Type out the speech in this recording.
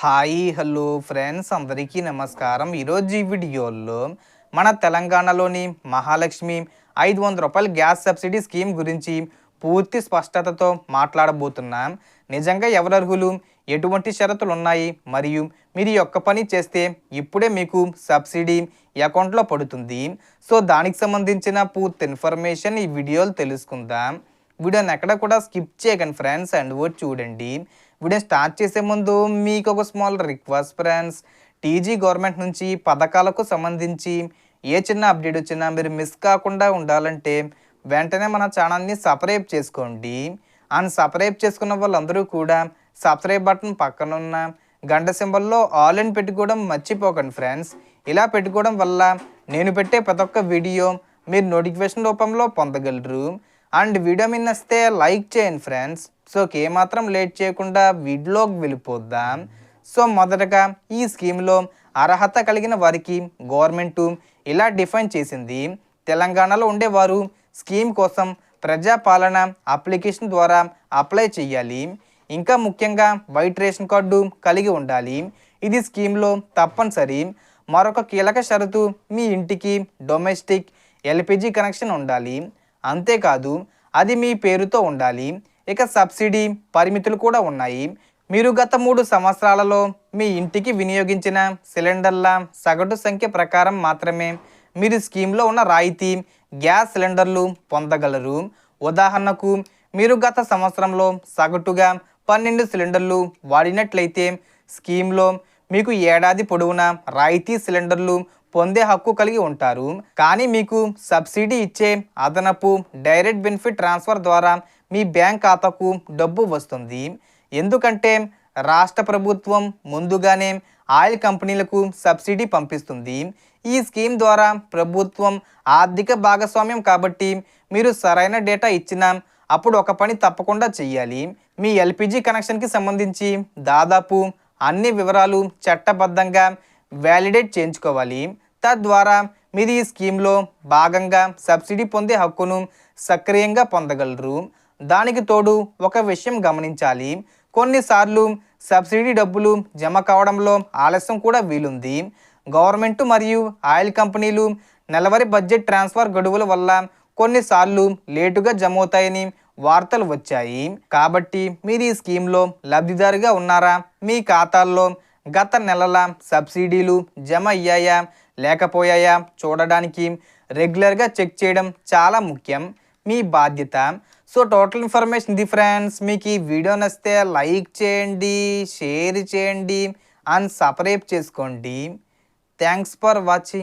Hi hello friends అందరికీ నమస్కారం. ఈరోజు ఈ వీడియోలో మన తెలంగాణలోని మహాలక్ష్మి 500 రూపాయల గ్యాస్ సబ్సిడీ స్కీమ్ గురించి పూర్తి స్పష్టతతో మాట్లాడబోతున్నాం. నిజంగా ఎవరు అర్హులు, ఎటువంటి షరతులు ఉన్నాయి, మరియు మీరు ఈ ఒక్క పని చేస్తే ఇప్పుడే మీకు సబ్సిడీ అకౌంట్లో పడుతుంది. సో దానికి సంబంధించిన పూర్తి ఇన్ఫర్మేషన్ ఈ వీడియోలో తెలుసుకుందాం. వీడియోని ఎక్కడ కూడా స్కిప్ చేయకండి ఫ్రెండ్స్, అండ్ వర్డ్ చూడండి. వీడియో స్టార్ట్ చేసే ముందు మీకు ఒక small request friends, TG government నుంచి పథకాలకు సంబంధించి ఏ చిన్న అప్డేట్ వచ్చినా మీరు మిస్ కాకుండా ఉండాలంటే వెంటనే మన ఛానల్ని సబ్స్క్రైబ్ చేసుకోండి. అండ్ సబ్స్క్రైబ్ చేసుకున్న వాళ్ళందరూ కూడా సబ్స్క్రైబ్ బటన్ పక్కనున్న గంట సింబల్లో ఆల్ అని పెట్టుకోవడం మర్చిపోకండి ఫ్రెండ్స్. ఇలా పెట్టుకోవడం వల్ల నేను పెట్టే ప్రతి ఒక్క వీడియో మీరు నోటిఫికేషన్ రూపంలో పొందగలరు. అండ్ వీడియో మీద వస్తే లైక్ చేయండి ఫ్రెండ్స్. సో ఏమాత్రం లేట్ చేయకుండా వీడియోకి వెళ్ళిపోద్దాం. సో మొదటగా ఈ స్కీమ్లో అర్హత కలిగిన వారికి గవర్నమెంట్ ఇలా డిఫైన్ చేసింది. తెలంగాణలో ఉండేవారు స్కీమ్ కోసం ప్రజాపాలన అప్లికేషన్ ద్వారా అప్లై చేయాలి. ఇంకా ముఖ్యంగా వైట్ రేషన్ కార్డు కలిగి ఉండాలి. ఇది స్కీమ్లో తప్పనిసరి. మరొక కీలక షరతు, మీ ఇంటికి డొమెస్టిక్ ఎల్పిజి కనెక్షన్ ఉండాలి. అంతేకాదు అది మీ పేరుతో ఉండాలి. ఇక సబ్సిడీ పరిమితులు కూడా ఉన్నాయి. మీరు గత 3 సంవత్సరాలలో మీ ఇంటికి వినియోగించిన సిలిండర్ల సగటు సంఖ్య ప్రకారం మాత్రమే మీరు స్కీమ్లో ఉన్న రాయితీ గ్యాస్ సిలిండర్లు పొందగలరు. ఉదాహరణకు మీరు గత సంవత్సరంలో సగటుగా 12 సిలిండర్లు వాడినట్లయితే స్కీమ్లో మీకు ఏడాది పొడవునా రాయితీ సిలిండర్లు పొందే హక్కు కలిగి ఉంటారు. కానీ మీకు సబ్సిడీ ఇచ్చే అదనపు డైరెక్ట్ బెనిఫిట్ ట్రాన్స్ఫర్ ద్వారా మీ బ్యాంక్ ఖాతాకు డబ్బు వస్తుంది. ఎందుకంటే రాష్ట్ర ప్రభుత్వం ముందుగానే ఆయిల్ కంపెనీలకు సబ్సిడీ పంపిస్తుంది. ఈ స్కీమ్ ద్వారా ప్రభుత్వం ఆర్థిక భాగస్వామ్యం కాబట్టి మీరు సరైన డేటా ఇచ్చినా అప్పుడు ఒక పని తప్పకుండా చెయ్యాలి. మీ ఎల్పిజి కనెక్షన్కి సంబంధించి దాదాపు అన్ని వివరాలు చట్టబద్ధంగా వ్యాలిడేట్ చేయించుకోవాలి. తద్వారా మీరు ఈ స్కీమ్లో భాగంగా సబ్సిడీ పొందే హక్కును సక్రియంగా పొందగలరు. దానికి తోడు ఒక విషయం గమనించాలి, కొన్నిసార్లు సబ్సిడీ డబ్బులు జమ కావడంలో ఆలస్యం కూడా వీలుంది. గవర్నమెంట్ మరియు ఆయిల్ కంపెనీలు నెలవారీ బడ్జెట్ ట్రాన్స్ఫర్ గడువుల వల్ల కొన్నిసార్లు లేటుగా జమ అవుతాయని వార్తలు వచ్చాయి. కాబట్టి మీరు ఈ స్కీమ్లో లబ్ధిదారుగా ఉన్నారా, మీ ఖాతాల్లో గత నెలల సబ్సిడీలు జమ అయ్యాయా లేకపోయాయా చూడడానికి రెగ్యులర్గా చెక్ చేయడం చాలా ముఖ్యం, మీ బాధ్యత. సో టోటల్ ఇన్ఫర్మేషన్ ఇది ఫ్రెండ్స్. మీకు ఈ వీడియో నచ్చితే లైక్ చేయండి, షేర్ చేయండి అండ్ సబ్స్క్రైబ్ చేసుకోండి. Thanks for watching.